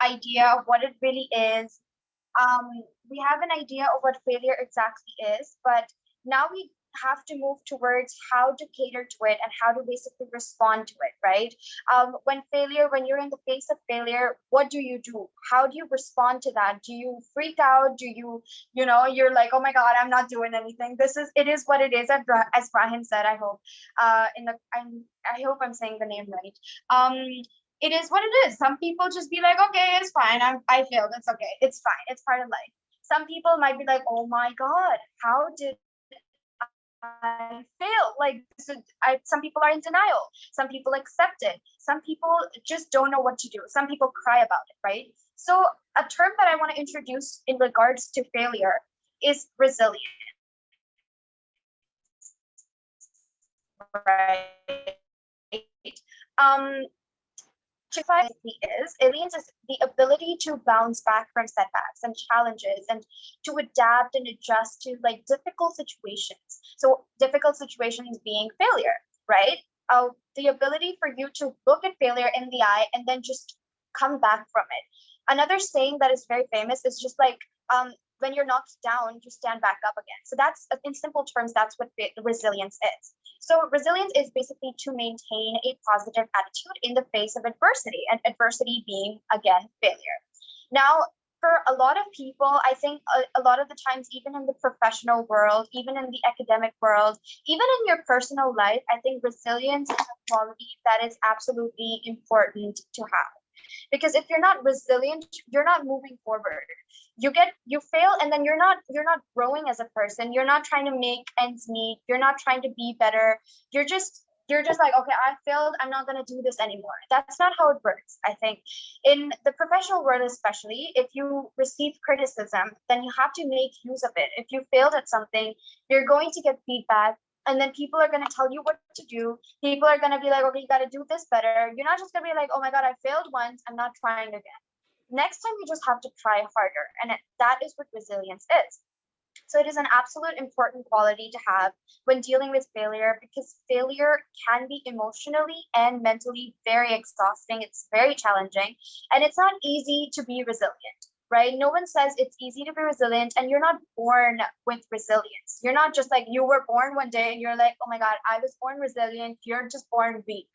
idea of what it really is. um, we have an idea of what failure exactly is, but now we have to move towards how to cater to it and how to basically respond to it, right? When you're in the face of failure, what do you do? How do you respond to that? Do you freak out? Do you, you're like, oh my God, I'm not doing anything. It is what it is, as Brian said, I hope. I hope I'm saying the name right. Um, it is what it is. Some people just be like, okay, it's fine. I failed. It's okay. It's fine. It's part of life. Some people might be like, oh my God, how did I fail? Some people are in denial. Some people accept it. Some people just don't know what to do. Some people cry about it, right? So a term that I want to introduce in regards to failure is resilience, right? Resilience is the ability to bounce back from setbacks and challenges and to adapt and adjust to like difficult situations. So difficult situations being failure, right? The ability for you to look at failure in the eye and then just come back from it. Another saying that is very famous is just like, when you're knocked down, you stand back up again. So that's, in simple terms, that's what resilience is. So resilience is basically to maintain a positive attitude in the face of adversity, and adversity being, again, failure. Now, for a lot of people, I think a lot of the times, even in the professional world, even in the academic world, even in your personal life, I think resilience is a quality that is absolutely important to have. Because if you're not resilient, you're not moving forward. You fail, and then you're not growing as a person. You're not trying to make ends meet. You're not trying to be better. You're just like, okay, I failed, I'm not going to do this anymore. That's not how it works. I think in the professional world, especially, if you receive criticism, then you have to make use of it. If you failed at something, you're going to get feedback, and then people are going to tell you what to do. People are going to be like, okay, you got to do this better. You're not just going to be like, oh my God, I failed once, I'm not trying again. Next time you just have to try harder, and that is what resilience is. So it is an absolute important quality to have when dealing with failure, because failure can be emotionally and mentally very exhausting. It's very challenging, and it's not easy to be resilient, right? No one says it's easy to be resilient, and you're not born with resilience. You're not just like you were born one day and you're like, oh my God, I was born resilient. You're just born weak.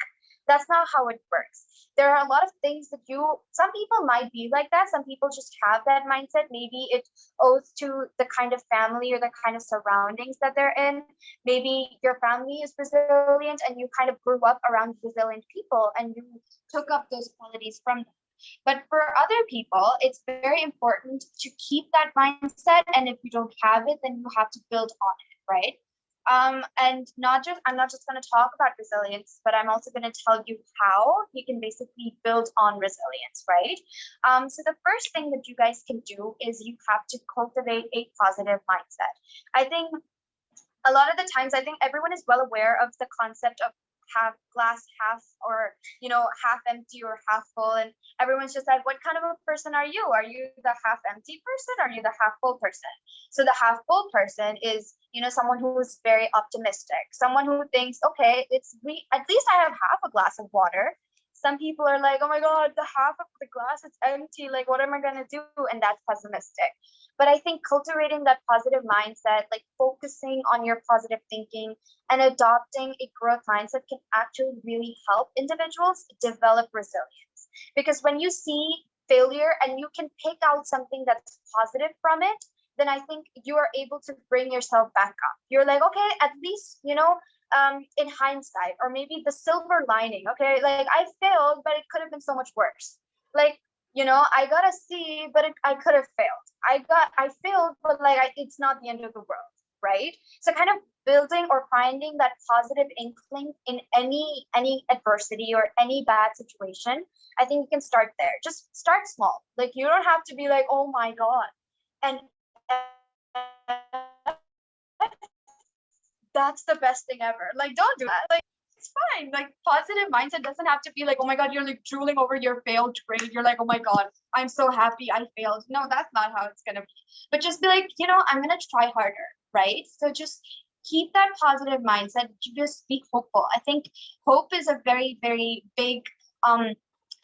That's not how it works. There are a lot of things that some people might be like that. Some people just have that mindset. Maybe it owes to the kind of family or the kind of surroundings that they're in. Maybe your family is resilient and you kind of grew up around resilient people and you took up those qualities from them. But for other people, it's very important to keep that mindset. And if you don't have it, then you have to build on it, right? And I'm not just going to talk about resilience, but I'm also going to tell you how you can basically build on resilience, right? So the first thing that you guys can do is you have to cultivate a positive mindset. I think a lot of the times, I think everyone is well aware of the concept of half glass half, or half empty or half full, and everyone's just like, what kind of a person are you? Are you the half empty person, or are you the half full person? So the half full person is someone who is very optimistic, someone who thinks, okay, at least I have half a glass of water. Some people are like, oh my God, the half of the glass is empty, like what am I going to do? And that's pessimistic. But I think cultivating that positive mindset, like focusing on your positive thinking and adopting a growth mindset, can actually really help individuals develop resilience. Because when you see failure and you can pick out something that's positive from it, then I think you are able to bring yourself back up. You're like, okay, at least, in hindsight, or maybe the silver lining, okay, like I failed, but it could have been so much worse. Like, I got a C, but I could have failed. I failed, but like it's not the end of the world, right? So kind of building or finding that positive inkling in any adversity or any bad situation, I think you can start there. Just start small. Like you don't have to be like, oh my God. And that's the best thing ever. Like, don't do that. Like, it's fine. Like, positive mindset doesn't have to be like, oh my God, you're like drooling over your failed grade. You're like, oh my God, I'm so happy I failed. No, that's not how it's gonna be. But just be like, I'm gonna try harder, right? So just keep that positive mindset. Just be hopeful. I think hope is a very, very big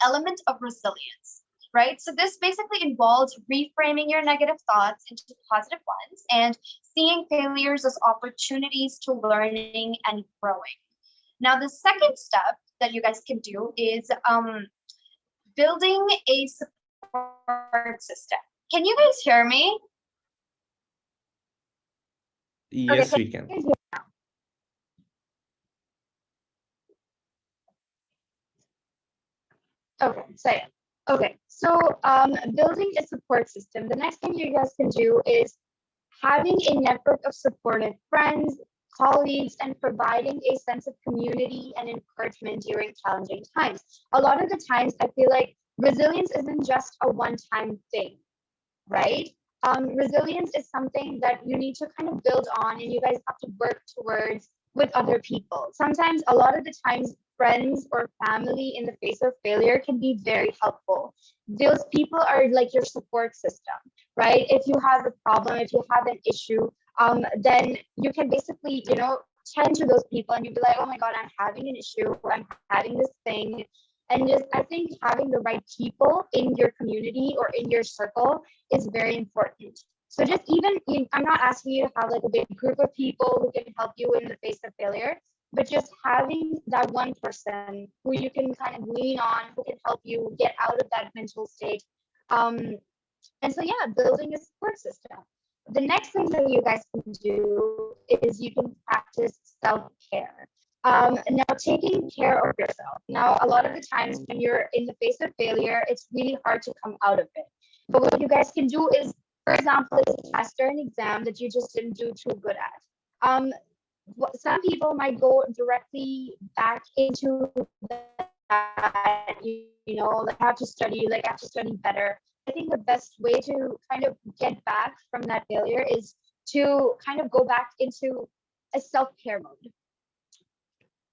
element of resilience. right? So this basically involves reframing your negative thoughts into positive ones and seeing failures as opportunities to learning and growing. Now, the second step that you guys can do is building a support system. Can you guys hear me? Yes, Okay, we can you can. guys hear me now? Okay, so yeah. Okay, so building a support system. The next thing you guys can do is having a network of supportive friends, colleagues, and providing a sense of community and encouragement during challenging times. A lot of the times, I feel like resilience isn't just a one-time thing, right? Resilience is something that you need to kind of build on, and you guys have to work towards with other people. Sometimes, a lot of the times, friends or family in the face of failure can be very helpful. Those people are like your support system, right? If you have a problem, if you have an issue, then you can basically, tend to those people and you'd be like, oh my God, I'm having an issue, I'm having this thing. And just, I think having the right people in your community or in your circle is very important. So just even, I'm not asking you to have like a big group of people who can help you in the face of failure, but just having that one person who you can kind of lean on, who can help you get out of that mental state. And so, yeah, building a support system. The next thing that you guys can do is you can practice self-care. Now, taking care of yourself. Now, a lot of the times when you're in the face of failure, it's really hard to come out of it. But what you guys can do is, for example, a test or an exam that you just didn't do too good at. Some people might go directly back into that, like I have to study better. I think the best way to kind of get back from that failure is to kind of go back into a self-care mode.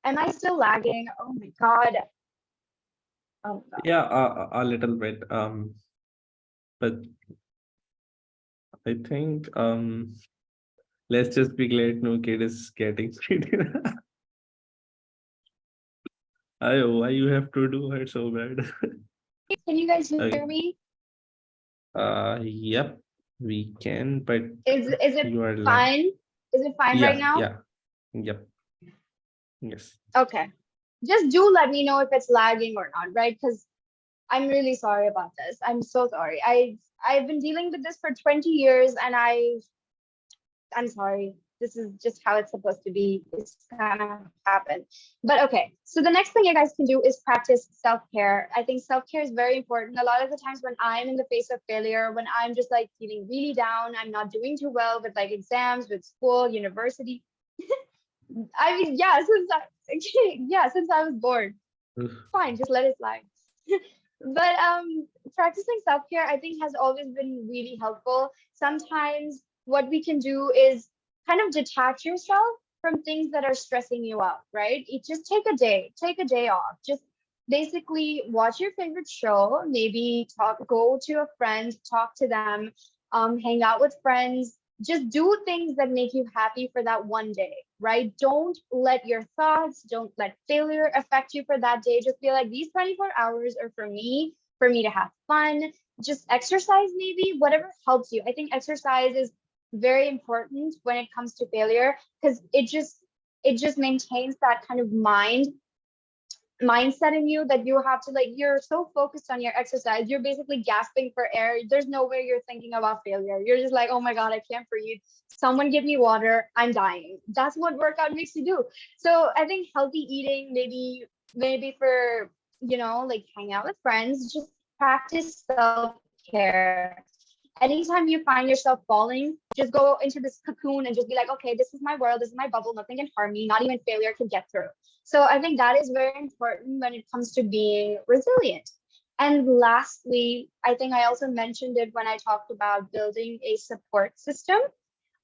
Am I still lagging? Oh my God. Oh my God. Yeah, a little bit. But I think let's just be glad no kid is getting pretty. Why you have to do her so bad? Can you guys hear Okay. me? Yep, we can, but Is it you are like, fine? Is it fine right yeah, now? yeah, yep, yes. Okay. Just do let me know if it's lagging or not, right? Because I'm really sorry about this. I'm so sorry. I've been dealing with this for 20 years and I'm sorry. This is just how it's supposed to be. It's gonna happen. But okay. So the next thing you guys can do is practice self-care. I think self-care is very important. A lot of the times when I'm in the face of failure, when I'm just like feeling really down, I'm not doing too well with like exams, with school, university. I mean, yeah, since I was born. Fine, just let it slide. But practicing self-care, I think, has always been really helpful. Sometimes what we can do is kind of detach yourself from things that are stressing you out, right? Just take a day off. Just basically watch your favorite show, maybe go to a friend, talk to them, hang out with friends, just do things that make you happy for that one day, right? Don't let your thoughts, don't let failure affect you for that day. Just feel like these 24 hours are for me to have fun. Just exercise, maybe, whatever helps you. I think exercise is very important when it comes to failure because it just maintains that kind of mindset in you that you have to like you're so focused on your exercise, you're basically gasping for air. There's no way you're thinking about failure. You're just like, oh my God, I can't breathe, someone give me water, I'm dying. That's what workout makes you do. So I think healthy eating, maybe for like hang out with friends, just practice self-care. Anytime you find yourself falling, just go into this cocoon and just be like, okay, this is my world, this is my bubble, nothing can harm me, not even failure can get through. So I think that is very important when it comes to being resilient. And lastly, I think I also mentioned it when I talked about building a support system.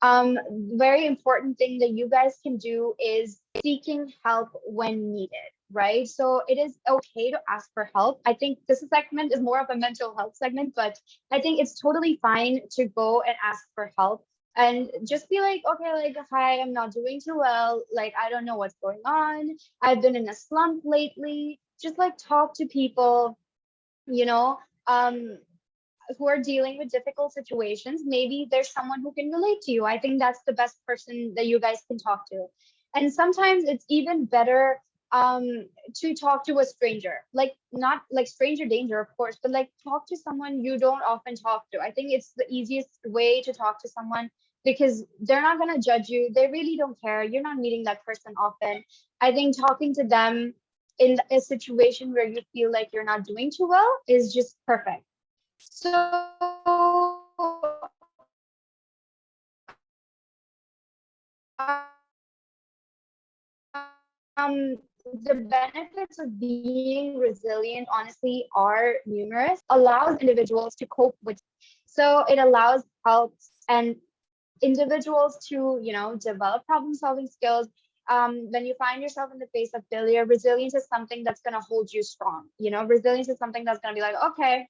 Very important thing that you guys can do is seeking help when needed, right? So it is okay to ask for help. I think this segment is more of a mental health segment, but I think it's totally fine to go and ask for help and just be like, okay, like, hi, I'm not doing too well. Like, I don't know what's going on. I've been in a slump lately. Just like talk to people, you know, um who are dealing with difficult situations, maybe there's someone who can relate to you. I think that's the best person that you guys can talk to. And sometimes it's even better to talk to a stranger, like not like stranger danger, of course, but like talk to someone you don't often talk to. I think it's the easiest way to talk to someone, because they're not going to judge you. They really don't care. You're not meeting that person often. I think talking to them in a situation where you feel like you're not doing too well is just perfect. So, the benefits of being resilient, honestly, are numerous. Allows individuals to cope with. So it allows helps and individuals to, develop problem solving skills. When you find yourself in the face of failure, resilience is something that's going to hold you strong. Resilience is something that's going to be like, okay,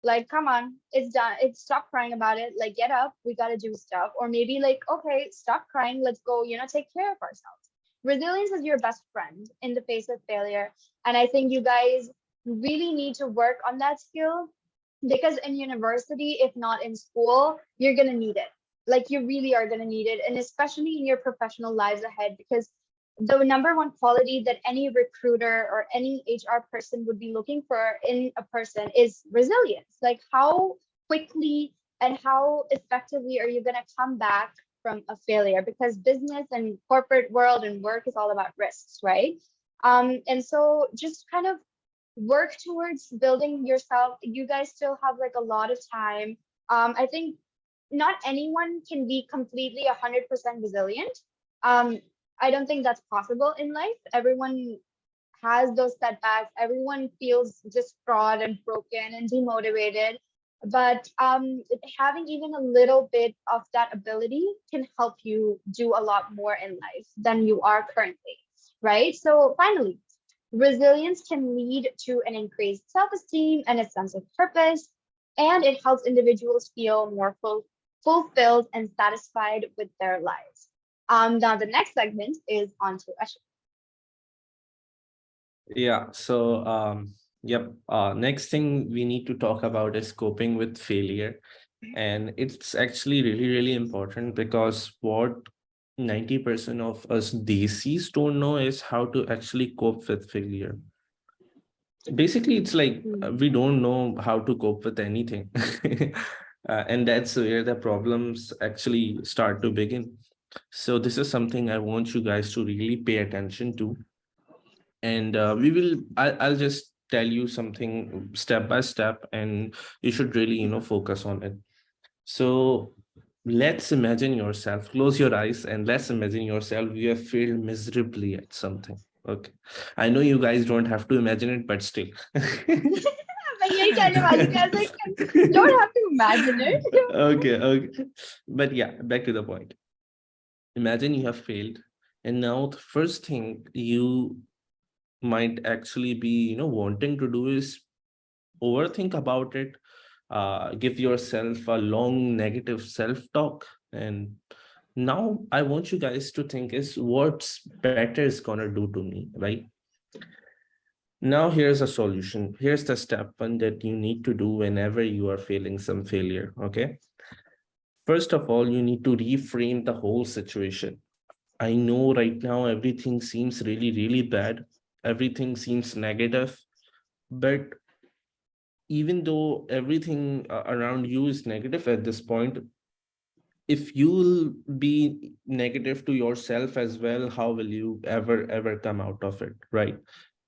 like come on, it's done, it's stop crying about it, like get up, we got to do stuff. Or maybe like, okay, stop crying, let's go, take care of ourselves. Resilience is your best friend in the face of failure, and I think you guys really need to work on that skill, because in university, if not in school, you're going to need it. Like you really are going to need it, and especially in your professional lives ahead, because the number one quality that any recruiter or any HR person would be looking for in a person is resilience. Like how quickly and how effectively are you going to come back from a failure? Because business and corporate world and work is all about risks, right? And so just kind of work towards building yourself. You guys still have like a lot of time. I think not anyone can be completely 100% resilient. Um, I don't think that's possible in life. Everyone has those setbacks. Everyone feels distraught and broken and demotivated. But having even a little bit of that ability can help you do a lot more in life than you are currently, right? So finally, resilience can lead to an increased self-esteem and a sense of purpose, and it helps individuals feel more fulfilled and satisfied with their lives. Now the next segment is on to Ashok. Yeah, so yep. Next thing we need to talk about is coping with failure. And it's actually really, really important, because what 90% of us desis don't know is how to actually cope with failure. Basically, it's like we don't know how to cope with anything. And that's where the problems actually start to begin. So this is something I want you guys to really pay attention to. And I'll just tell you something step by step, and you should really, focus on it. So let's imagine yourself, close your eyes, and let's imagine yourself, you have failed miserably at something. Okay. I know you guys don't have to imagine it, but still. मैं यही कहने वाली थी, I was like, you don't have to imagine it. Okay, okay. But yeah, back to the point. Imagine you have failed, and now the first thing you might actually be, wanting to do is overthink about it, give yourself a long negative self-talk. And now I want you guys to think is what's better is gonna do to me, right? Now here's a solution. Here's the step one that you need to do whenever you are feeling some failure. Okay. First of all, you need to reframe the whole situation. I know right now everything seems really, really bad. Everything seems negative. But even though everything around you is negative at this point, if you will be negative to yourself as well, how will you ever come out of it, right?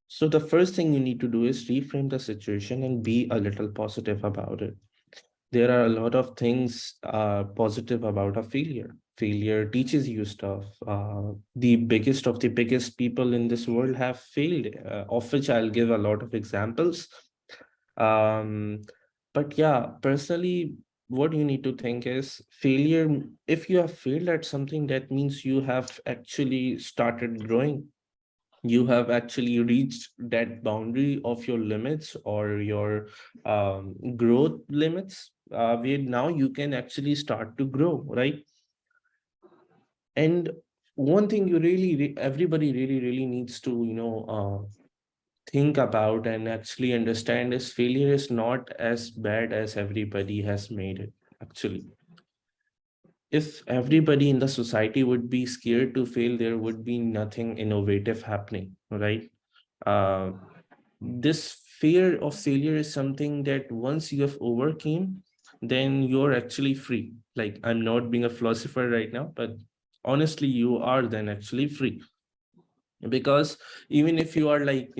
So the first thing you need to do is reframe the situation and be a little positive about it. There are a lot of things positive about a failure. Failure teaches you stuff. The biggest of the biggest people in this world have failed, of which I'll give a lot of examples. um but yeah, personally, what you need to think is failure. If you have failed at something, that means you have actually started growing. You have actually reached that boundary of your limits or your growth limits, where now you can actually start to grow, right? And one thing you really everybody really needs to think about and actually understand is failure is not as bad as everybody has made it. Actually, if everybody in the society would be scared to fail, there would be nothing innovative happening, right? uh, this fear of failure is something that once you have overcame, then you're actually free. Like, I'm not being a philosopher right now, but honestly, you are then actually free. Because even if you are like,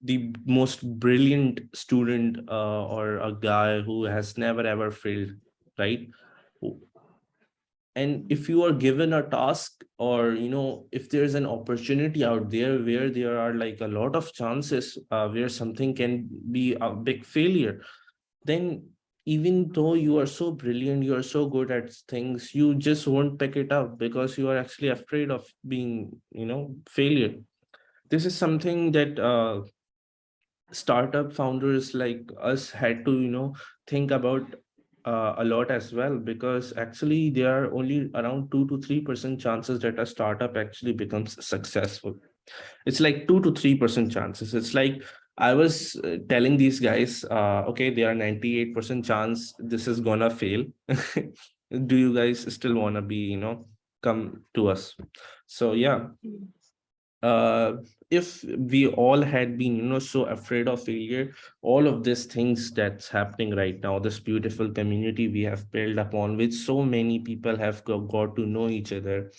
the most brilliant student, or a guy who has never ever failed, right? And if you are given a task, or if there's an opportunity out there where there are like a lot of chances, where something can be a big failure, then even though you are so brilliant, you are so good at things, you just won't pick it up because you are actually afraid of being, failure. This is something that startup founders like us had to think about a lot as well, because actually there are only around 2 to 3% chances that a startup actually becomes successful. It's like 2 to 3% chances. It's like I was telling these guys, okay, there are 98% chance this is gonna fail. Do you guys still want to be, come to us? So yeah, uh if we all had been so afraid of failure, all of these things that's happening right now, this beautiful community we have built upon which so many people have got to know each other,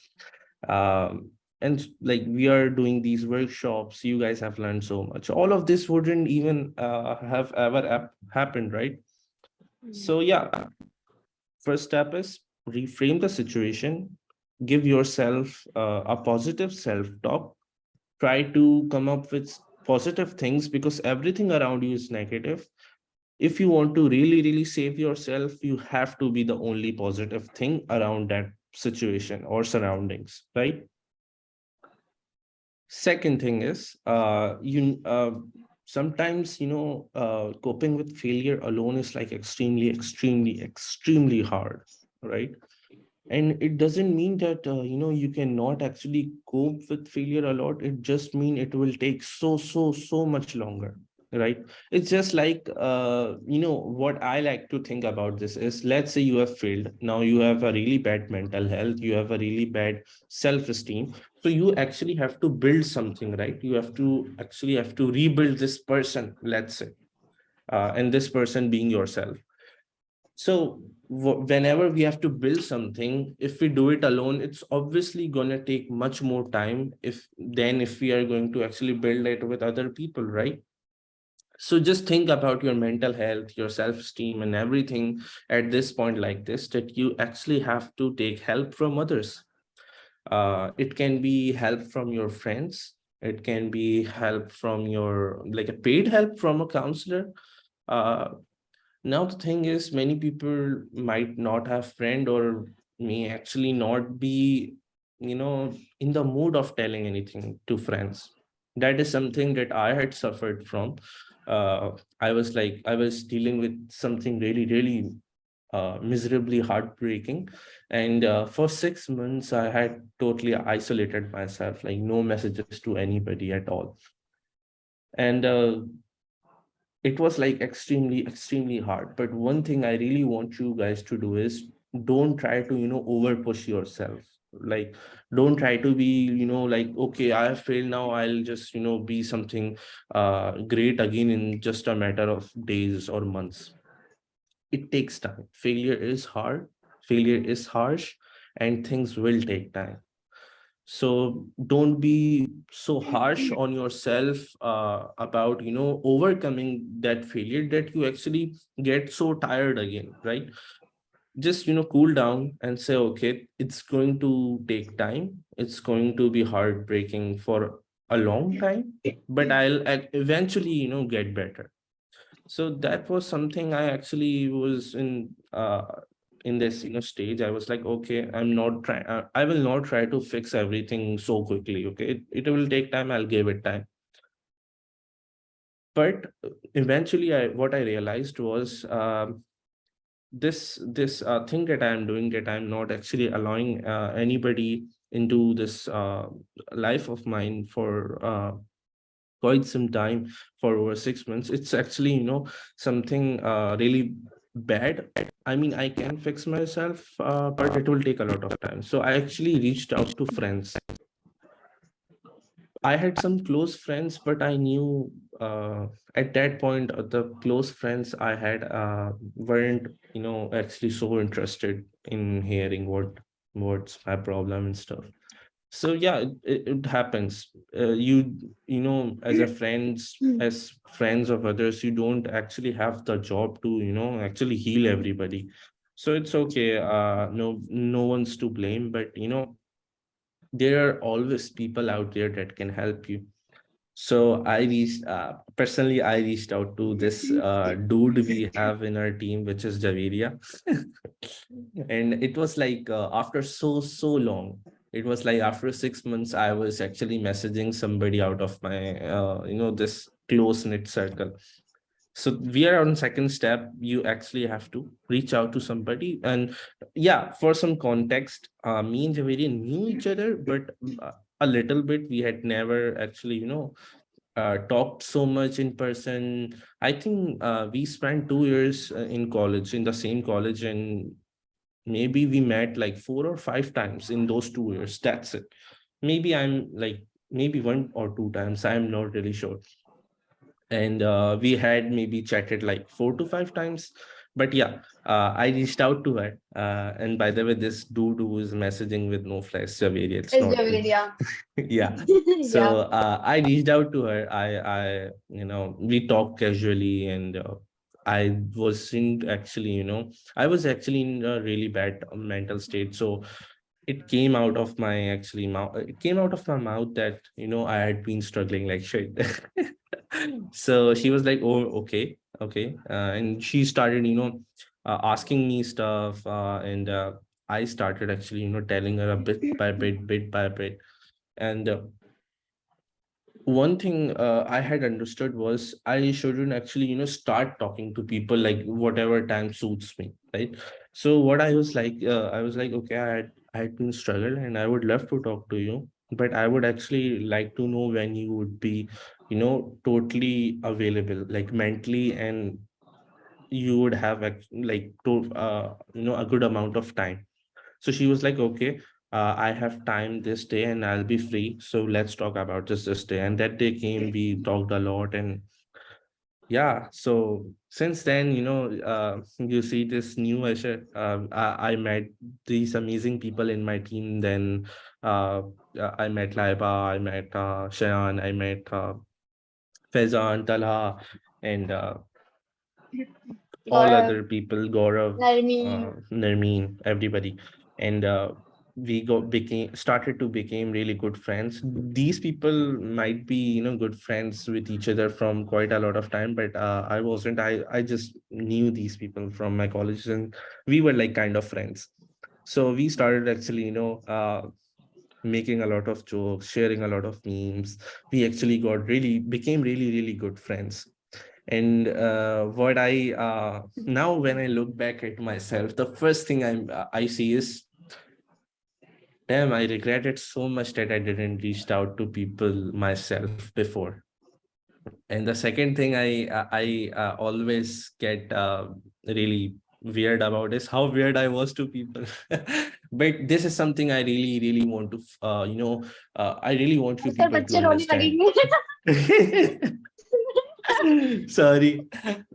and like we are doing these workshops, you guys have learned so much, all of this wouldn't even have ever happened, right? So yeah, first step is reframe the situation, give yourself a positive self talk, try to come up with positive things, because everything around you is negative. If you want to really really save yourself, you have to be the only positive thing around that situation or surroundings, right? Second thing is, you sometimes coping with failure alone is like extremely hard, right? And it doesn't mean that you cannot actually cope with failure a lot. It just mean it will take so much longer, right? It's just like what I like to think about this is, let's say you have failed, now you have a really bad mental health, you have a really bad self-esteem, so you actually have to build something, right? You have to rebuild this person, let's say, and this person being yourself. So whenever we have to build something, if we do it alone, it's obviously going to take much more time if we are going to actually build it with other people, right? So just think about your mental health, your self-esteem and everything at this point like this, that you actually have to take help from others. It can be help from your friends. It can be help from your, like a paid help from a counselor. Uh, Now the thing is, many people might not have friend, or may actually not be, in the mood of telling anything to friends. That is something that I had suffered from. I was dealing with something really, really miserably heartbreaking. And for 6 months, I had totally isolated myself, like no messages to anybody at all. And it was like extremely hard. But one thing I really want you guys to do is, don't try to over push yourself. Like, don't try to be like, okay, I have failed, now I'll just be something great again in just a matter of days or months. It takes time. Failure is hard, failure is harsh, and things will take time. So don't be so harsh on yourself about overcoming that failure, that you actually get so tired again, right? Just cool down and say, okay, it's going to take time, it's going to be heartbreaking for a long time, but I'll eventually get better. So that was something I actually was in this stage. I was like, okay, I'm not trying, I will not try to fix everything so quickly. Okay, it will take time, I'll give it time. But eventually, what I realized was, this thing that I'm doing, that I'm not actually allowing anybody into this life of mine for quite some time for over 6 months. It's actually, something really bad. I mean, I can fix myself, but it will take a lot of time. So I actually reached out to friends. I had some close friends, but I knew at that point the close friends I had weren't, actually so interested in hearing what's my problem and stuff. So yeah, it happens. As a friends of others, you don't actually have the job to, actually heal everybody. So it's okay. No one's to blame, but there are always people out there that can help you. So I reached out to this dude we have in our team, which is Javeria. And it was like after so long, it was like after 6 months, I was actually messaging somebody out of my, this close knit circle. So we are on second step. You actually have to reach out to somebody. And yeah, for some context, me and Javeria knew each other, but a little bit. We had never actually, talked so much in person. I think we spent 2 years in college, in the same college, and maybe we met like 4 or 5 times in those 2 years. That's it. Maybe I'm like, maybe 1 or 2 times. I'm not really sure. And we had maybe chatted like 4 to 5 times. But yeah, I reached out to her. And by the way, this dude who is messaging with no flash Javeria, it's Is not me. Javeria. Yeah. Yeah. So I reached out to her. We talked casually, and I wasn't actually, I was actually in a really bad mental state. So it came out of my actually mouth. It came out of my mouth that, I had been struggling like shit. So she was like, "Oh, okay, okay," and she started, asking me stuff, and I started actually, telling her a bit by bit. And one thing I had understood was I shouldn't actually, start talking to people like whatever time suits me, right? So what I was like, okay, I had been struggled, and I would love to talk to you, but I would actually like to know when you would be, totally available, like mentally, and you would have a good amount of time. So she was like, okay, I have time this day and I'll be free. So let's talk about this day. And that day came, we talked a lot. And yeah, so since then, you see this new Asher. I met these amazing people in my team. Then uh, I met Laiba, I met Shayan, I met Faizan, Talha, and all Gaurav, other people, Gaurav, Narmeen. Narmeen, everybody. And we became started to become really good friends. These people might be, good friends with each other from quite a lot of time, but I wasn't. I just knew these people from my college, and we were like kind of friends. So we started actually, making a lot of jokes, sharing a lot of memes. We actually got really became really, really good friends. And what I now when I look back at myself, the first thing I see is, damn, I regretted so much that I didn't reach out to people myself before. And the second thing I always get really weird about is how weird I was to people. But this is something I really, really want to I really want you आजकल people to बच्चे रोने understand. लगेंगे. Sorry,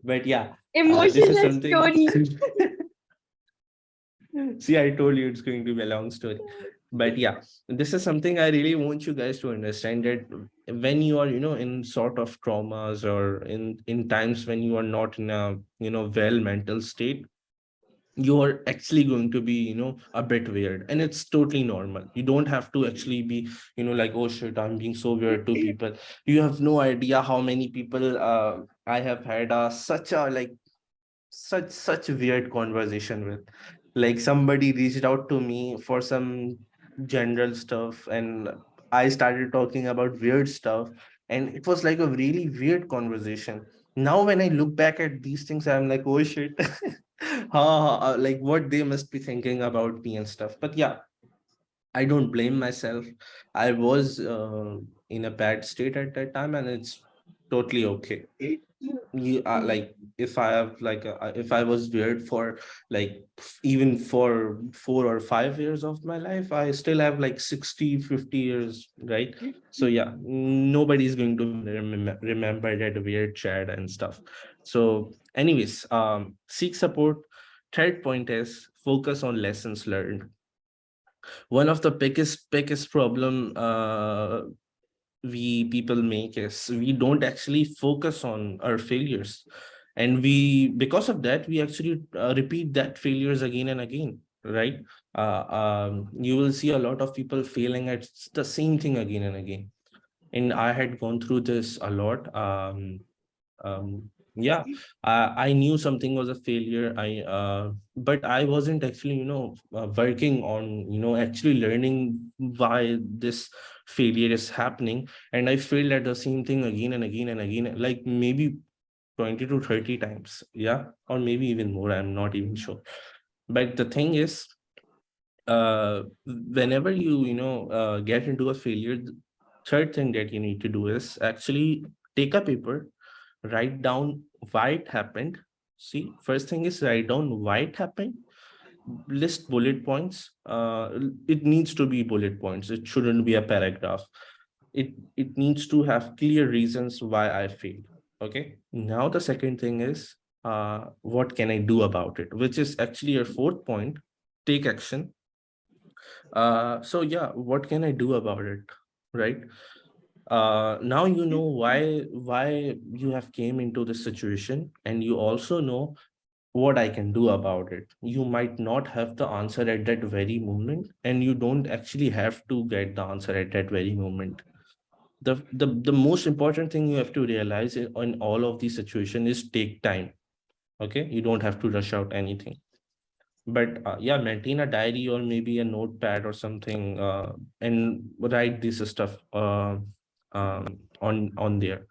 but yeah, this is Emotional something. story. See, I told you it's going to be a long story. But yeah, this is something I really want you guys to understand, that when you are, in sort of traumas, or in times when you are not in a, well mental state, you are actually going to be, a bit weird, and it's totally normal. You don't have to actually be, like, oh shit, I'm being so weird to people. You have no idea how many people I have had such weird conversation with. Like, somebody reached out to me for some general stuff, and I started talking about weird stuff, and it was like a really weird conversation. Now when I look back at these things, I'm like, oh shit. Like, what they must be thinking about me and stuff. But yeah, I don't blame myself. I was in a bad state at that time, and it's totally okay. You are like, if I have like if I was weird for like even for 4 or 5 years of my life, I still have like 60, 50 years, right? So yeah, nobody's going to remember that weird chat and stuff. So anyways, seek support. Third point is focus on lessons learned. One of the biggest problem we people make is we don't actually focus on our failures, and we, because of that, we actually repeat that failures again and again, right? You will see a lot of people failing at the same thing again and again, and I had gone through this a lot. Yeah, I knew something was a failure. But I wasn't actually, working on, actually learning why this failure is happening. And I failed at the same thing again and again and again, like maybe 20 to 30 times. Yeah, or maybe even more. I'm not even sure. But the thing is, whenever you get into a failure, the third thing that you need to do is actually take a paper, write down why it happened. See, first thing is write down why it happened, list bullet points. It needs to be bullet points, it shouldn't be a paragraph. It needs to have clear reasons why I failed. Okay, now the second thing is, what can I do about it, which is actually your fourth point. Take action. So yeah, what can I do about it, right? Now you know why you have came into this situation, and you also know what I can do about it. You might not have the answer at that very moment, and you don't actually have to get the answer at that very moment. The most important thing you have to realize in all of these situations is take time. Okay, you don't have to rush out anything, but yeah, maintain a diary or maybe a notepad or something, and write this stuff on there.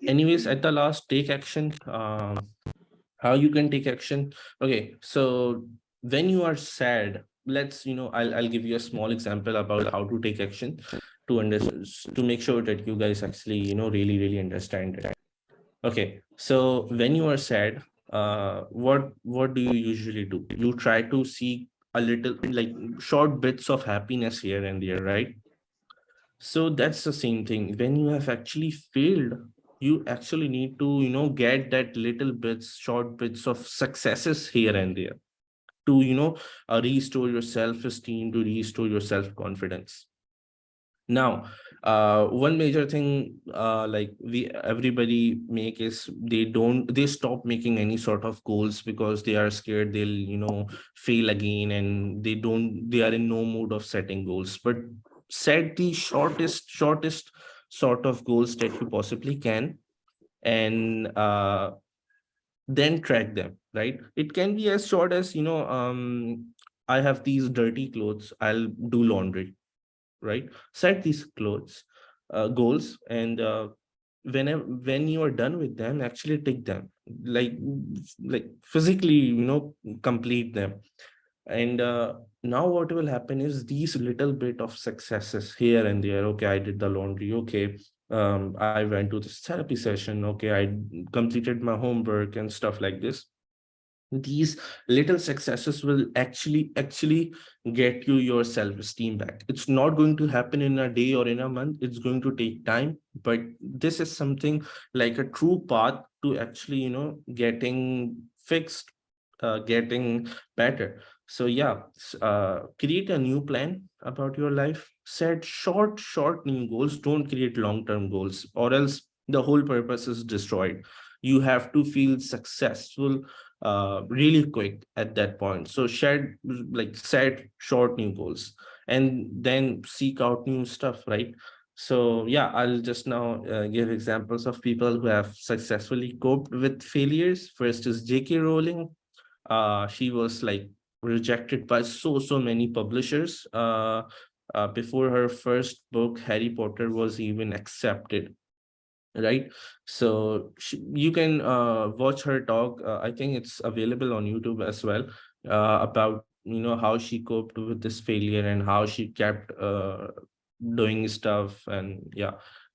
Anyways, at the last, take action. How you can take action? Okay, so when you are sad, let's, I'll give you a small example about how to take action, to understand, to make sure that you guys actually, really understand it. Okay, so when you are sad, what do you usually do? You try to seek a little, like, short bits of happiness here and there, right? So that's the same thing. When you have actually failed, you actually need to, get that little bits, short bits of successes here and there to, restore your self-esteem, to restore your self-confidence. Now, one major thing, like we everybody make is they stop making any sort of goals because they are scared they'll, fail again, and they are in no mood of setting goals. But set the shortest sort of goals that you possibly can, and then track them, right? It can be as short as, I have these dirty clothes, I'll do laundry, right? Set these clothes goals, and when you are done with them, actually take them, like physically, complete them. And now what will happen is these little bit of successes here and there. Okay, I did the laundry. Okay, I went to this therapy session. Okay, I completed my homework and stuff like this. These little successes will actually get you your self-esteem back. It's not going to happen in a day or in a month, it's going to take time, but this is something like a true path to actually, getting fixed, getting better. So yeah, create a new plan about your life. Set short new goals. Don't create long-term goals, or else the whole purpose is destroyed. You have to feel successful really quick at that point. So set short new goals, and then seek out new stuff, right? So yeah, I'll just now give examples of people who have successfully coped with failures. First is J.K. Rowling. She was like rejected by so many publishers before her first book, Harry Potter, was even accepted, right? So you can watch her talk. I think it's available on YouTube as well, about, how she coped with this failure and how she kept doing stuff. And yeah,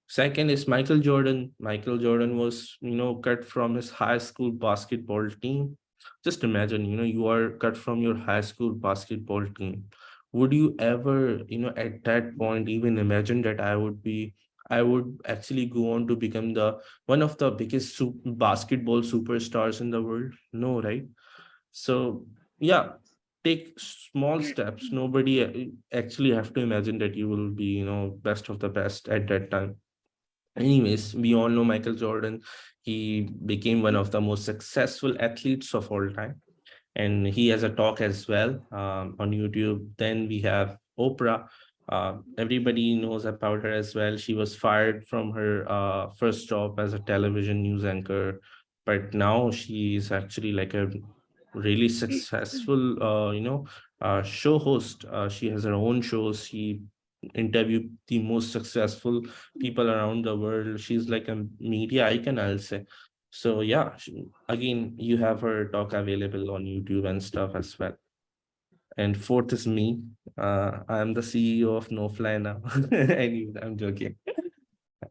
second is Michael Jordan. Michael Jordan was, cut from his high school basketball team. Just imagine, you are cut from your high school basketball team. Would you ever, at that point even imagine that I would actually go on to become the one of the biggest basketball superstars in the world? No, right? So yeah, take small steps. Nobody actually have to imagine that you will be, best of the best at that time. Anyways, we all know Michael Jordan. He became one of the most successful athletes of all time, and he has a talk as well on YouTube. Then we have Oprah. Everybody knows about her as well. She was fired from her first job as a television news anchor, but now she is actually like a really successful, show host. She has her own shows. She interviewed the most successful people around the world. She's like a media icon, I'll say. So yeah, again, you have her talk available on YouTube and stuff as well. And fourth is me. I'm the CEO of Knowfly now. Anyways, I'm joking.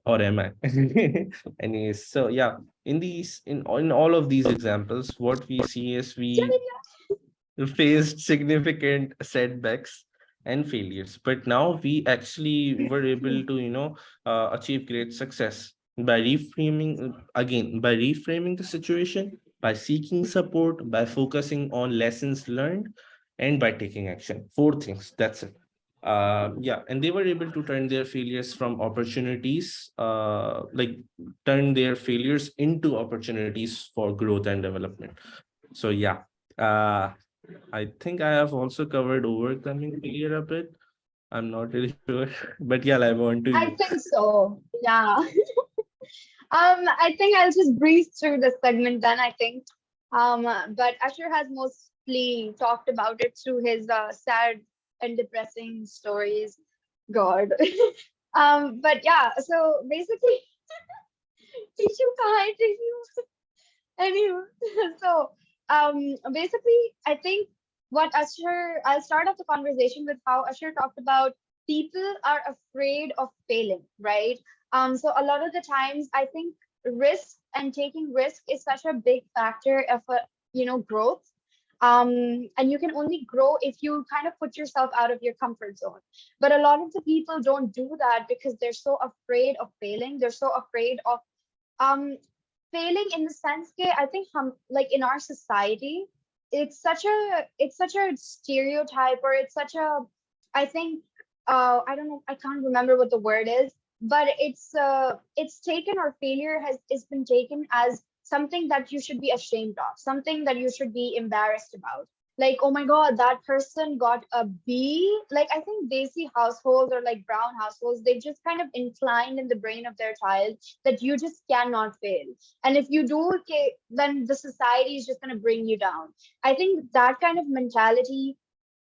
Or am I? Anyways, so yeah, in all of these examples, what we see is we faced significant setbacks and failures, but now we actually were able to, achieve great success by reframing the situation, by seeking support, by focusing on lessons learned, and by taking action. Four things, that's it. Yeah, and they were able to turn their failures from opportunities, like turn their failures into opportunities for growth and development. So yeah, uh I think I have also covered overcoming failure a bit. I'm not really sure, but yeah, I want to I you. think so. Yeah. I think I'll just breeze through this segment then, I think. But Asher has mostly talked about it through his sad and depressing stories. God. But yeah, so basically, tissue kahan hai, tissue? Anyway, so basically, I think what Usher, I'll start off the conversation with how Usher talked about people are afraid of failing, right? So a lot of the times, I think risk and taking risk is such a big factor of growth. And you can only grow if you kind of put yourself out of your comfort zone. But a lot of the people don't do that because they're so afraid of failing. They're so afraid of um failing in the sense that I think like in our society, it's such a stereotype, or it's such a, I think, I don't know, I can't remember what the word is, but it's taken, or failure has been taken as something that you should be ashamed of, something that you should be embarrassed about. Like, oh my God, that person got a B. Like, I think Desi households or like brown households, they've just kind of inclined in the brain of their child that you just cannot fail. And if you do, okay, then the society is just going to bring you down. I think that kind of mentality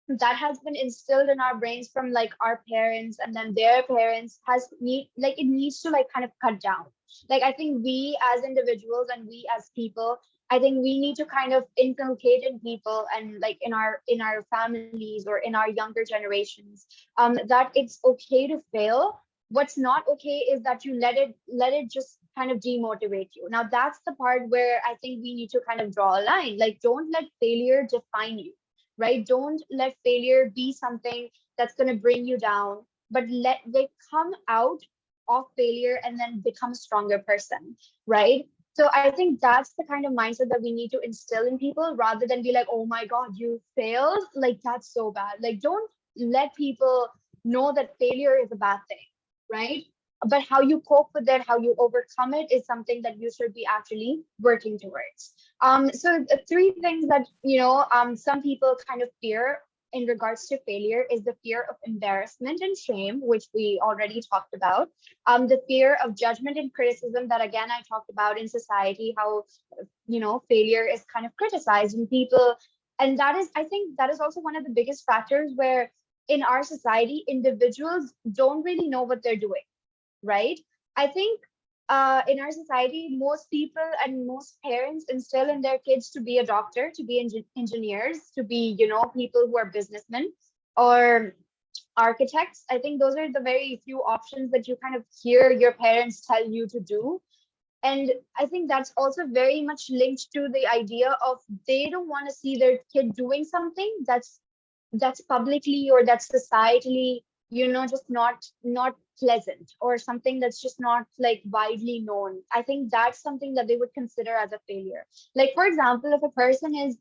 that has been instilled in our brains from like our parents and then their parents it needs to like kind of cut down. Like, I think we as individuals and we as people, I think we need to kind of inculcate in people and like in our families or in our younger generations, that it's okay to fail. What's not okay is that you let it just kind of demotivate you. Now that's the part where I think we need to kind of draw a line. Like, don't let failure define you, right? Don't let failure be something that's going to bring you down, but let they come out of failure and then become a stronger person, right? So I think that's the kind of mindset that we need to instill in people, rather than be like, oh my God, you failed. Like, that's so bad. Like, don't let people know that failure is a bad thing, right? But how you cope with it, how you overcome it, is something that you should be actually working towards. So the three things that some people kind of fear in regards to failure is the fear of embarrassment and shame, which we already talked about. The fear of judgment and criticism, that again I talked about in society, how failure is kind of criticized in people, and that is, I think, that is also one of the biggest factors where in our society individuals don't really know what they're doing, right? I think in our society, most people and most parents instill in their kids to be a doctor, to be engineers, to be, people who are businessmen, or architects. I think those are the very few options that you kind of hear your parents tell you to do. And I think that's also very much linked to the idea of they don't want to see their kid doing something that's publicly or that's societally, just not pleasant, or something that's just not like widely known. I think that's something that they would consider as a failure. Like, for example, if a person is,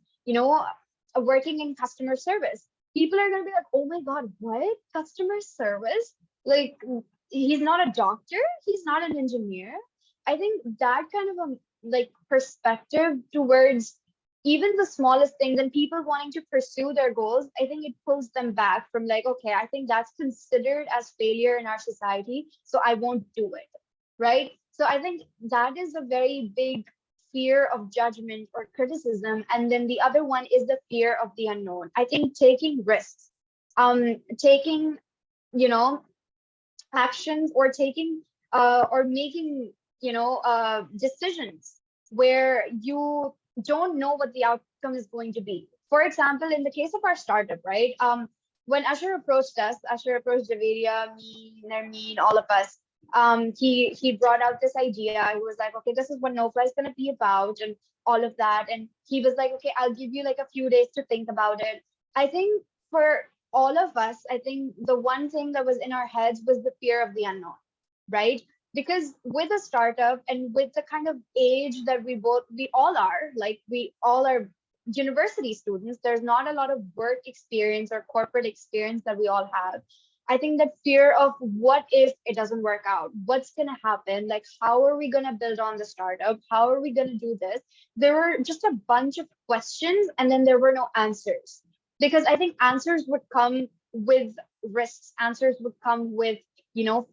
working in customer service, people are going to be like, oh my god, what, customer service? Like, he's not a doctor, he's not an engineer. I think that kind of a like perspective towards even the smallest things and people wanting to pursue their goals, I think it pulls them back from like, okay, I think that's considered as failure in our society, so I won't do it. Right. So I think that is a very big fear of judgment or criticism. And then the other one is the fear of the unknown. I think taking risks, taking, you know, actions, or taking or making, decisions where you don't know what the outcome is going to be. For example, in the case of our startup, right? When Usher approached us, Usher approached Javeria, me, Nermeen, all of us. He brought out this idea. He was like, okay, this is what Knowfly is going to be about, and all of that. And he was like, okay, I'll give you like a few days to think about it. I think for all of us, I think the one thing that was in our heads was the fear of the unknown, right? Because with a startup and with the kind of age that we all are, like we all are university students, there's not a lot of work experience or corporate experience that we all have. I think that fear of what if it doesn't work out, what's going to happen, like how are we going to build on the startup, how are we going to do this, there were just a bunch of questions, and then there were no answers, because I think answers would come with risks, answers would come with,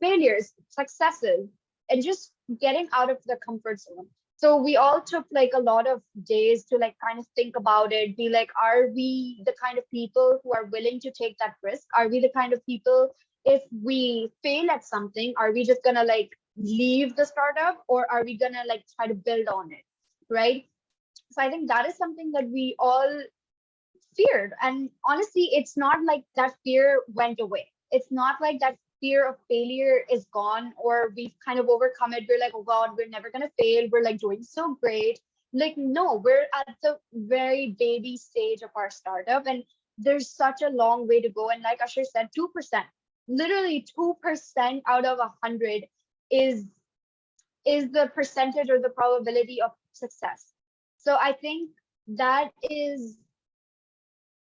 failures, successes, and just getting out of the comfort zone. So we all took like a lot of days to like kind of think about it, be like, are we the kind of people who are willing to take that risk? Are we the kind of people, if we fail at something, are we just gonna like leave the startup, or are we gonna like try to build on it? Right. So I think that is something that we all feared. And honestly, it's not like that fear went away. It's not like that fear of failure is gone, or we've kind of overcome it. We're like, oh God, we're never going to fail. We're like doing so great. Like, no, we're at the very baby stage of our startup, and there's such a long way to go. And like Usher said, 2%, literally 2% out of 100 is the percentage or the probability of success. So I think that is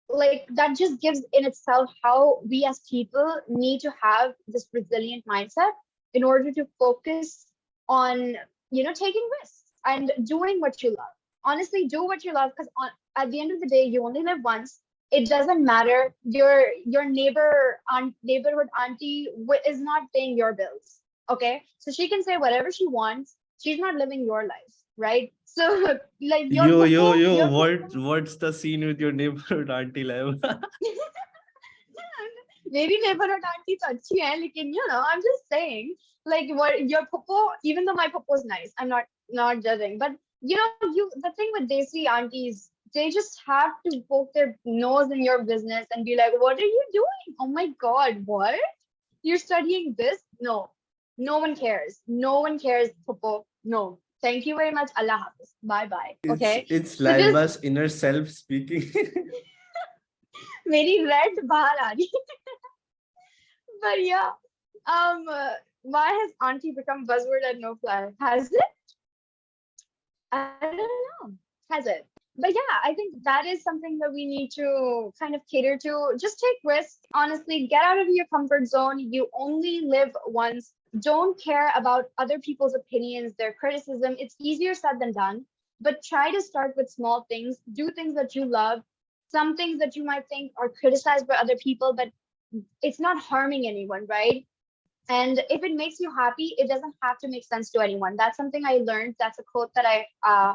like, that just gives in itself how we as people need to have this resilient mindset in order to focus on, taking risks and doing what you love. Honestly, do what you love, because at the end of the day, you only live once. It doesn't matter. Your neighborhood auntie is not paying your bills. Okay, so she can say whatever she wants. She's not living your life, right? So like your what's the scene with your neighborhood auntie live? maybe neighborhood auntie to achhi hai, lekin I'm just saying, like, what your popo, even though my popo is nice, I'm not judging, but the thing with desi aunties, they just have to poke their nose in your business and be like, what are you doing? Oh my God, what? You're studying this? No, no one cares. No one cares, popo. No. Thank you very much. Allah Hafiz. Bye bye. Okay. It's So just Laiba's inner self speaking. मेरी rent बाहर आ रही है. But yeah, why has auntie become buzzword at Knowfly? Has it? I don't know. Has it? But yeah, I think that is something that we need to kind of cater to. Just take risks. Honestly, get out of your comfort zone. You only live once. Don't care about other people's opinions, their criticism. It's easier said than done. But try to start with small things. Do things that you love. Some things that you might think are criticized by other people, but it's not harming anyone, right? And if it makes you happy, it doesn't have to make sense to anyone. That's something I learned. That's a quote that I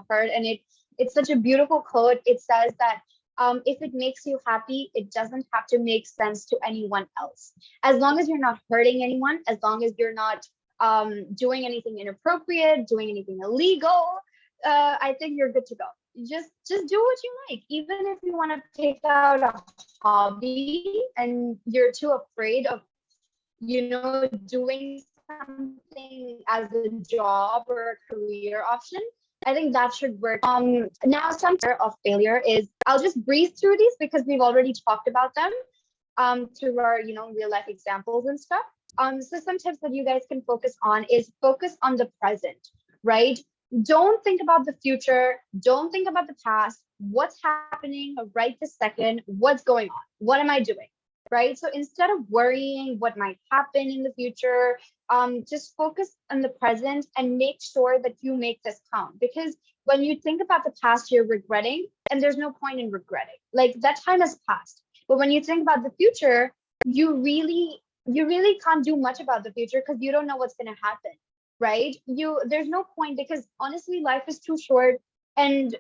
heard, and it's such a beautiful quote. It says that if it makes you happy, it doesn't have to make sense to anyone else. As long as you're not hurting anyone, as long as you're not doing anything inappropriate, doing anything illegal, I think you're good to go. Just do what you like, even if you want to take out a hobby and you're too afraid of, doing something as a job or a career option, I think that should work. Now some of failure is, I'll just breeze through these because we've already talked about them through our, real life examples and stuff. So some tips that you guys can focus on is focus on the present, right? Don't think about the future. Don't think about the past. What's happening right this second? What's going on? What am I doing? Right. So instead of worrying what might happen in the future, just focus on the present and make sure that you make this count. Because when you think about the past, you're regretting, and there's no point in regretting. Like that time has passed. But when you think about the future, you really can't do much about the future because you don't know what's going to happen, right? There's no point, because honestly life is too short, and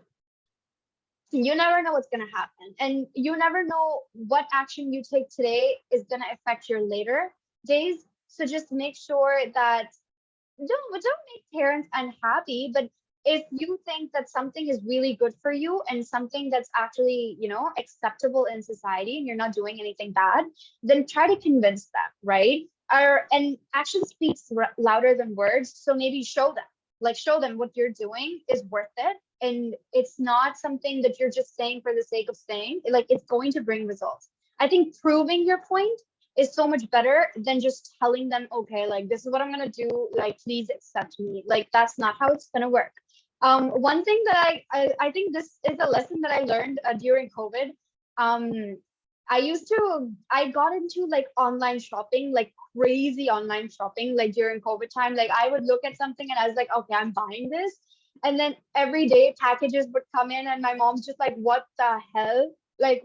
you never know what's going to happen, and you never know what action you take today is going to affect your later days. So just make sure that don't make parents unhappy, but if you think that something is really good for you and something that's actually, acceptable in society, and you're not doing anything bad, then try to convince them, right? And action speaks louder than words. So maybe show them what you're doing is worth it, and it's not something that you're just saying for the sake of saying. Like, it's going to bring results. I think proving your point is so much better than just telling them, okay, like this is what I'm gonna do, like please accept me. Like that's not how it's gonna work. One thing that I think this is a lesson that I learned during COVID. I got into like online shopping, like crazy online shopping, like during COVID time. Like I would look at something and I was like, okay, I'm buying this. And then every day packages would come in and my mom's just like, what the hell? Like,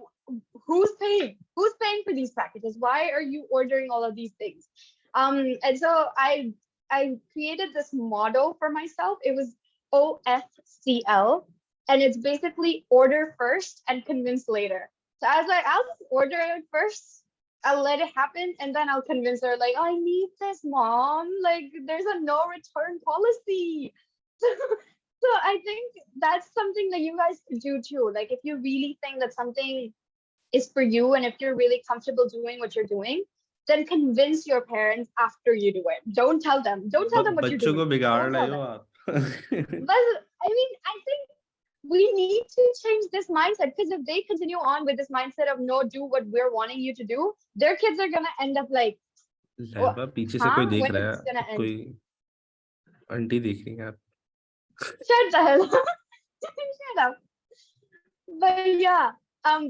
who's paying? Who's paying for these packages? Why are you ordering all of these things? And so I created this motto for myself. It was OFCL, and it's basically order first and convince later. So I was like, I'll just order it first. I'll let it happen, and then I'll convince her, like, I need this, mom. Like, there's a no return policy. So I think that's something that you guys could do too. Like, if you really think that something is for you, and if you're really comfortable doing what you're doing, then convince your parents after you do it. Don't tell them. Don't tell them what you're बच्चों doing. को बिगाड़ Don't रहे tell हो them. आप But I think we need to change this mindset, because if they continue on with this mindset of no, do what we're wanting you to do, their kids are gonna end up like, oh, लहबा पीछे से कोई देख when is रहा this gonna है, end? कोई aunty देख रही है आप Shut the hell up. Shut up. But yeah,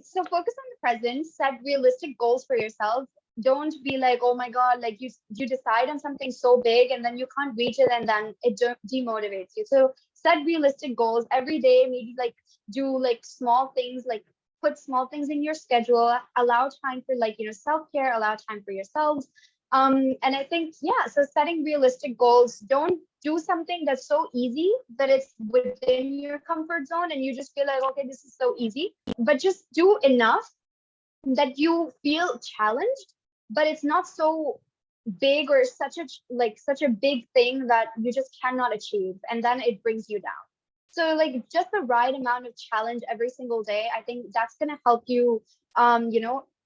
so focus on the present, set realistic goals for yourself. Don't be like, oh my god, like you decide on something so big and then you can't reach it, and then it demotivates you. So set realistic goals every day. Maybe like do like small things, like put small things in your schedule. Allow time for, like, self-care. Allow time for yourselves. And I think, yeah, so setting realistic goals. Don't do something that's so easy that it's within your comfort zone and you just feel like, okay, this is so easy, but just do enough that you feel challenged, but it's not so big or such a big thing that you just cannot achieve, and then it brings you down. So like just the right amount of challenge every single day, I think that's going to help you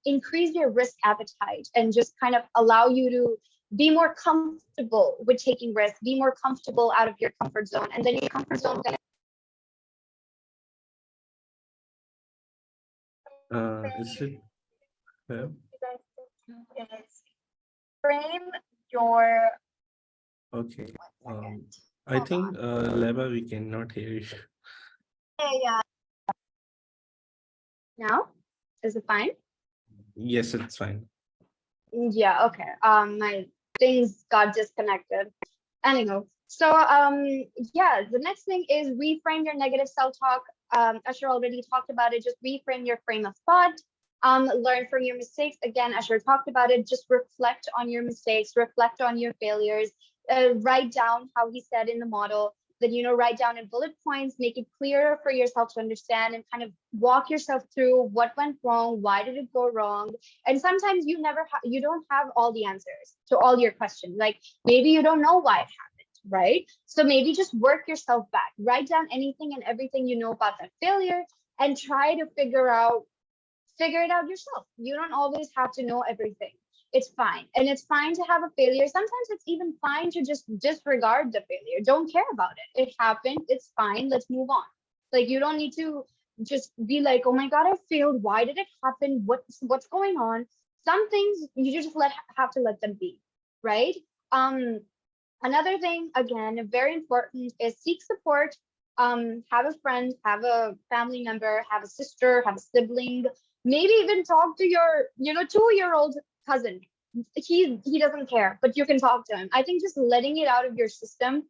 increase your risk appetite and just kind of allow you to be more comfortable with taking risks, be more comfortable out of your comfort zone, and then your comfort zone is is it yeah? frame your Okay. second. I think Leva, we cannot hear you. Yeah. Now, is it fine? Yes, it's fine. Yeah, okay. My things got disconnected. Anyhow, so yeah, the next thing is reframe your negative self-talk. Asher already talked about it. Just reframe your frame of thought. Learn from your mistakes. Again, Asher talked about it. Just reflect on your mistakes, reflect on your failures, write down how he said in the model that, write down in bullet points, make it clearer for yourself to understand, and kind of walk yourself through what went wrong, why did it go wrong. And sometimes you don't have all the answers to all your questions. Like maybe you don't know why it happened, right? So maybe just work yourself back, write down anything and everything you know about that failure, and try to figure out figure it out yourself. You don't always have to know everything. It's fine. And it's fine to have a failure. Sometimes it's even fine to just disregard the failure. Don't care about it. It happened. It's fine. Let's move on. Like you don't need to just be like, oh my God, I failed. Why did it happen? What's going on? Some things you just have to let them be, right? Um, Another thing, again, very important is seek support. Have a friend, have a family member, have a sister, have a sibling, maybe even talk to your, 2-year-old cousin. He doesn't care, but you can talk to him. I think just letting it out of your system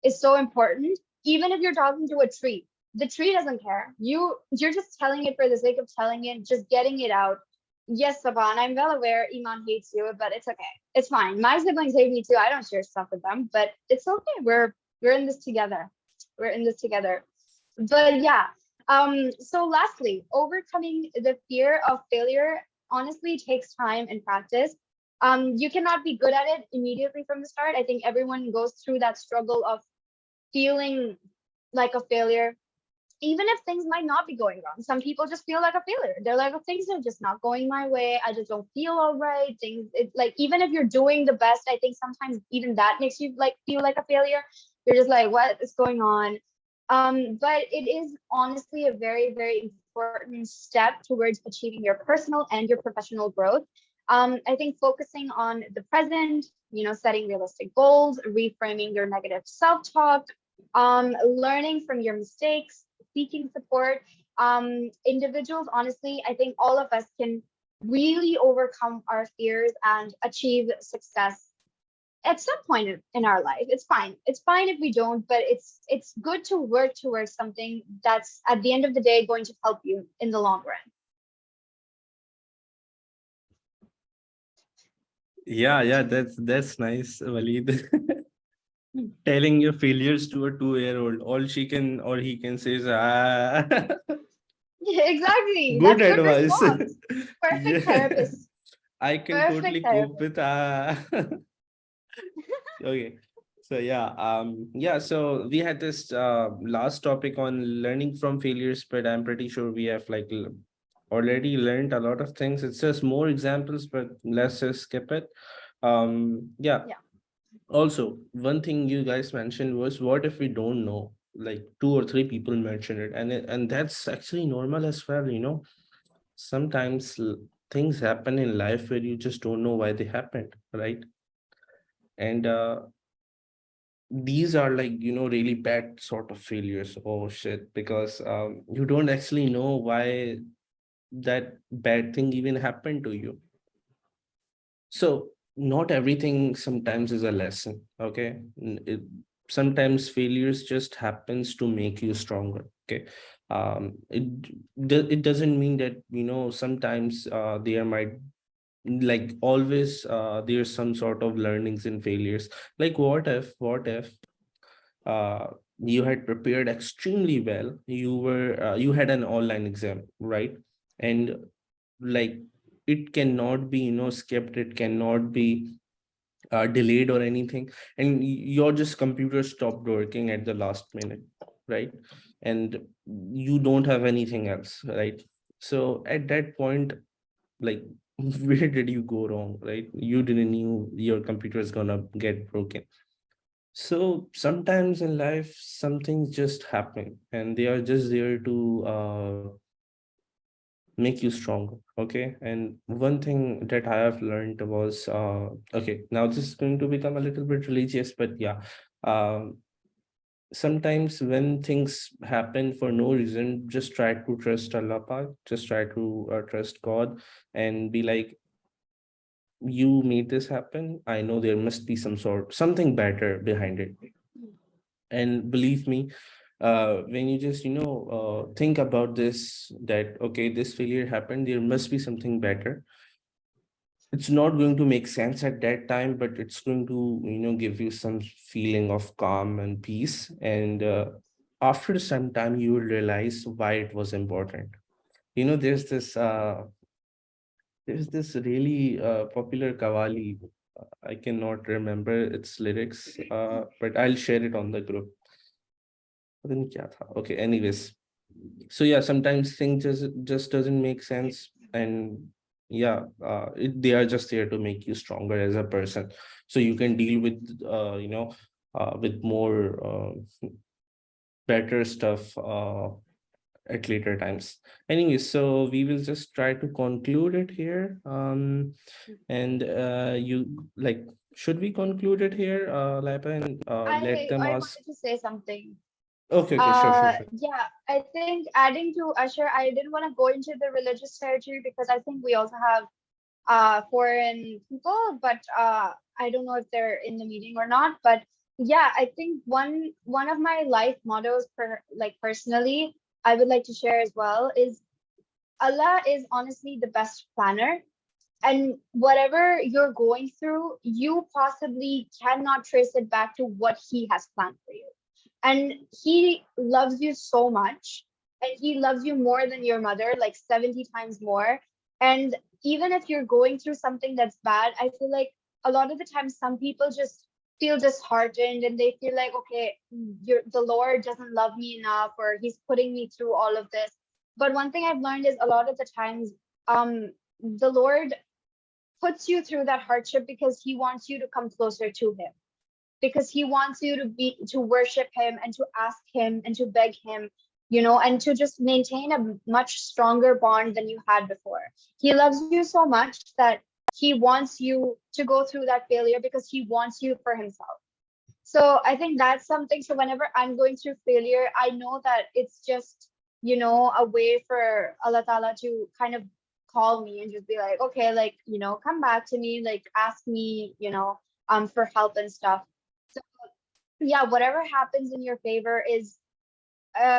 is so important. Even if you're talking to a tree, the tree doesn't care. You're just telling it for the sake of telling it, just getting it out. Yes, Saban, I'm well aware Iman hates you, but it's okay. It's fine. My siblings hate me too. I don't share stuff with them, but it's okay. We're in this together. We're in this together. But yeah. So lastly, overcoming the fear of failure honestly takes time and practice. You cannot be good at it immediately from the start. I think everyone goes through that struggle of feeling like a failure, even if things might not be going wrong. Some people just feel like a failure. They're like, oh, things are just not going my way. I just don't feel all right. Like, even if you're doing the best, I think sometimes even that makes you like feel like a failure. You're just like, what is going on? But it is honestly a very, very important step towards achieving your personal and your professional growth. I think focusing on the present, setting realistic goals, reframing your negative self-talk, learning from your mistakes, seeking support. Individuals, honestly, I think all of us can really overcome our fears and achieve success at some point in our life. It's fine. It's fine if we don't, but it's good to work towards something that's at the end of the day going to help you in the long run. Yeah, that's nice, Waleed. Telling your failures to a 2-year-old, all she can or he can say is, ah. Yeah, exactly. Good That's good advice. response. Perfect Yeah, therapist. I can Perfect totally cope therapist. with, okay. So yeah, so we had this last topic on learning from failures, but I'm pretty sure we have like already learned a lot of things. It's just more examples, but let's just skip it. Yeah. Yeah. Also, one thing you guys mentioned was, what if we don't know? Like 2 or 3 people mentioned it, and that's actually normal as well, you know. Sometimes things happen in life where you just don't know why they happened, right? And these are like, you know, really bad sort of failures. Oh shit, because you don't actually know why that bad thing even happened to you. So not everything sometimes is a lesson, okay? Sometimes failures just happens to make you stronger, okay? It it doesn't mean that, you know, sometimes there might, like always, there's some sort of learnings in failures. Like what if uh you had prepared extremely well, you had an online exam, right? And like it cannot be, you know, skipped, it cannot be delayed or anything, and your just computer stopped working at the last minute, right? And you don't have anything else, right? So at that point, like where did you go wrong, right? You didn't knew your computer is gonna get broken. So sometimes in life some things just happen and they are just there to make you stronger, okay? And one thing that I have learned was, okay, now this is going to become a little bit religious, but yeah, um sometimes when things happen for no reason, just try to trust Allah Pak, just try to trust God, and be like, you made this happen, I know there must be something better behind it. And believe me, when you just, you know, think about this, that okay, this failure happened, there must be something better. It's not going to make sense at that time, but it's going to, you know, give you some feeling of calm and peace. And after some time you will realize why it was important. You know, there's this really popular kawali. I cannot remember its lyrics, but I'll share it on the group. पता नहीं क्या था. Okay, anyways. So yeah, sometimes things just doesn't make sense. and yeah, they are just there to make you stronger as a person, so you can deal with with more better stuff at later times. Anyway, so we will just try to conclude it here. And you like, should we conclude it here, Lapa, and let them I ask? wanted to say something. Okay, okay, sure, sure, sure. Yeah, I think adding to Usher, I didn't want to go into the religious territory because I think we also have foreign people, but I don't know if they're in the meeting or not. But yeah, I think one of my life mottos, personally, I would like to share as well is Allah is honestly the best planner. And whatever you're going through, you possibly cannot trace it back to what He has planned for you. And He loves you so much, and He loves you more than your mother, like 70 times more. And even if you're going through something that's bad, I feel like a lot of the time some people just feel disheartened and they feel like, okay, the Lord doesn't love me enough, or He's putting me through all of this. But one thing I've learned is a lot of the times, the Lord puts you through that hardship because He wants you to come closer to Him, because He wants you to worship Him and to ask Him and to beg Him, and to just maintain a much stronger bond than you had before. He loves you so much that He wants you to go through that failure because He wants you for Himself. So I think that's something. So whenever I'm going through failure, I know that it's just, a way for Allah Ta'ala to kind of call me and just be like, okay, like, come back to me, like ask me, for help and stuff. So yeah, whatever happens in your favor is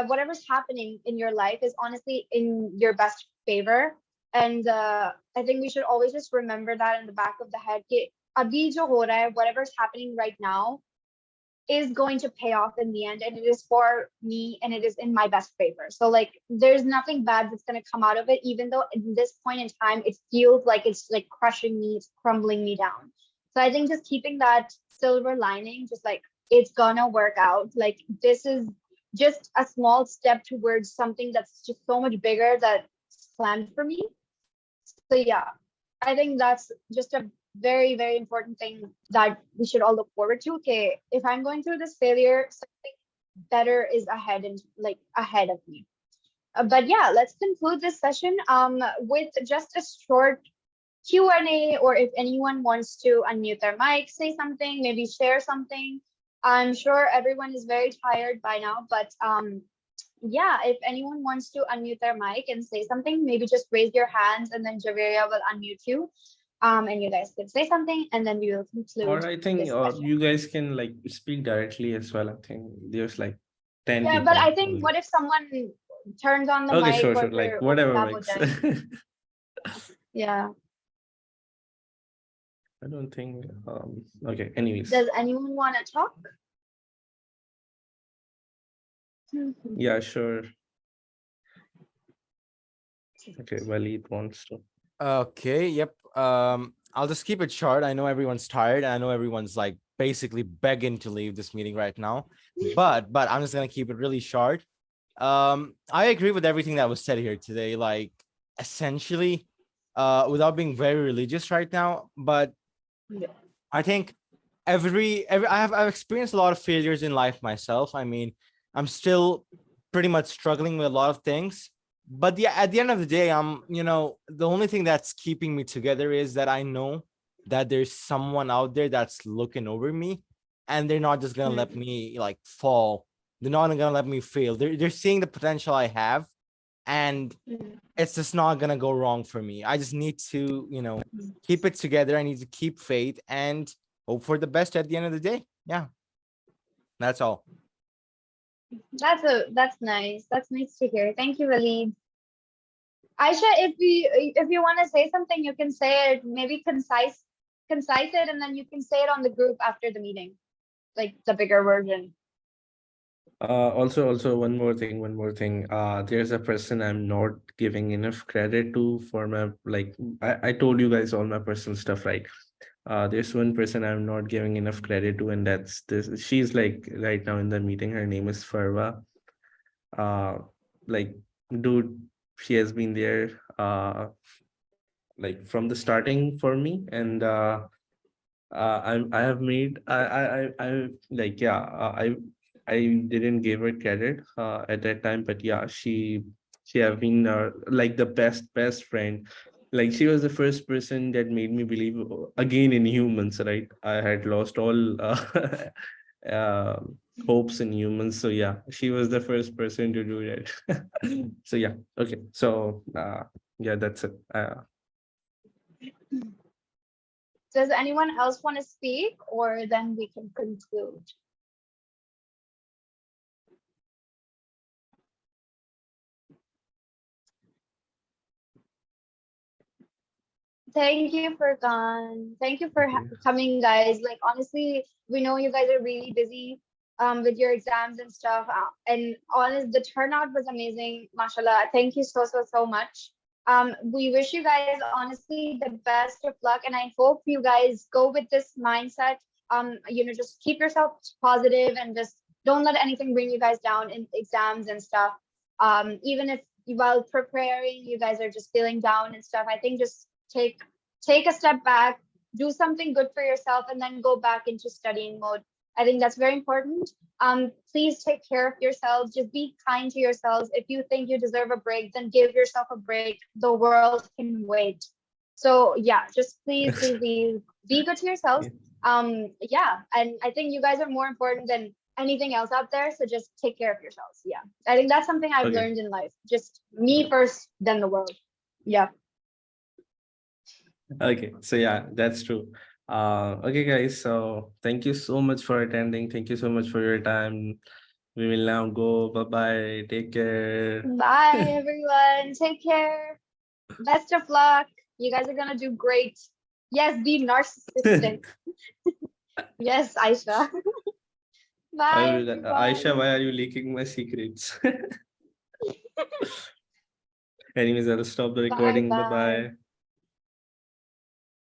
whatever's happening in your life is honestly in your best favor. And I think we should always just remember that in the back of the head. कि अभी जो हो रहा है, whatever's happening right now is going to pay off in the end, and it is for me and it is in my best favor. So like there's nothing bad that's going to come out of it, even though at this point in time it feels like it's like crushing me, it's crumbling me down. So I think just keeping that silver lining, just like it's gonna work out, like this is just a small step towards something that's just so much bigger that's planned for me. So yeah, I think that's just a very, very important thing that we should all look forward to. Okay, if I'm going through this failure, something better is ahead and like ahead of me. But yeah, let's conclude this session with just a short Q&A, or if anyone wants to unmute their mic, say something, maybe share something. I'm sure everyone is very tired by now, but yeah, if anyone wants to unmute their mic and say something, maybe just raise your hands and then Javeria will unmute you. And you guys can say something and then we will conclude Or I think this session. you guys can like speak directly as well. I think there's like 10 Yeah, but people I think only. what if someone turns on the Okay, mic sure, or sure. Like or whatever खराब हो makes. जाए? Yeah. I don't think. Okay. Anyways. Does anyone want to talk? Yeah, sure. Okay, Walid wants to. Okay, yep. I'll just keep it short. I know everyone's tired. I know everyone's like basically begging to leave this meeting right now. But I'm just gonna keep it really short. I agree with everything that was said here today. Like essentially, without being very religious right now, but Yeah. I think I've experienced a lot of failures in life myself. I mean, I'm still pretty much struggling with a lot of things. But yeah, at the end of the day, the only thing that's keeping me together is that I know that there's someone out there that's looking over me, and they're not just gonna let me like fall. They're not gonna let me fail. They're seeing the potential I have, and it's just not gonna go wrong for me. I just need to, keep it together. I need to keep faith and hope for the best at the end of the day. Yeah, that's all. That's nice. That's nice to hear. Thank you, Walid. Aisha, if you want to say something, you can say it. Maybe concise it, and then you can say it on the group after the meeting, like the bigger version. Also one more thing. There's a person I'm not giving enough credit to for my, like, I told you guys all my personal stuff, right? There's one person I'm not giving enough credit to, and that's this. She's like right now in the meeting. Her name is Farwa. Like, dude, she has been there like from the starting for me. And I have made I like, yeah, I didn't give her credit at that time, but yeah, she have been like the best friend. Like, she was the first person that made me believe again in humans, right? I had lost all uh, hopes in humans. So yeah, she was the first person to do that. So yeah, okay. So yeah, that's it. Does anyone else want to speak, or then we can conclude? Thank you for Thank you for Okay. coming, guys. Like, honestly, we know you guys are really busy with your exams and stuff. And honest, the turnout was amazing. Mashallah. Thank you so much. We wish you guys honestly the best of luck, and I hope you guys go with this mindset. Just keep yourself positive and just don't let anything bring you guys down in exams and stuff. Even if while preparing, you guys are just feeling down and stuff, I think just take a step back, do something good for yourself, and then go back into studying mode. I think that's very important. Please take care of yourselves. Just be kind to yourselves. If you think you deserve a break, then give yourself a break. The world can wait. So yeah, just please be good to yourselves. Yeah, and I think you guys are more important than anything else out there. So just take care of yourselves. Yeah, I think that's something I've Okay. learned in life. Just me first, then the world. Yeah. Okay, so yeah, that's true. Okay, guys, so thank you so much for attending. Thank you so much for your time. We will now go. Bye bye. Take care. Bye, everyone. Take care. Best of luck. You guys are gonna do great. Yes, be narcissistic. Yes, Aisha. Bye, Aisha, everyone. why are you leaking my secrets? Anyways, I'll stop the Bye, recording. Bye bye. bye.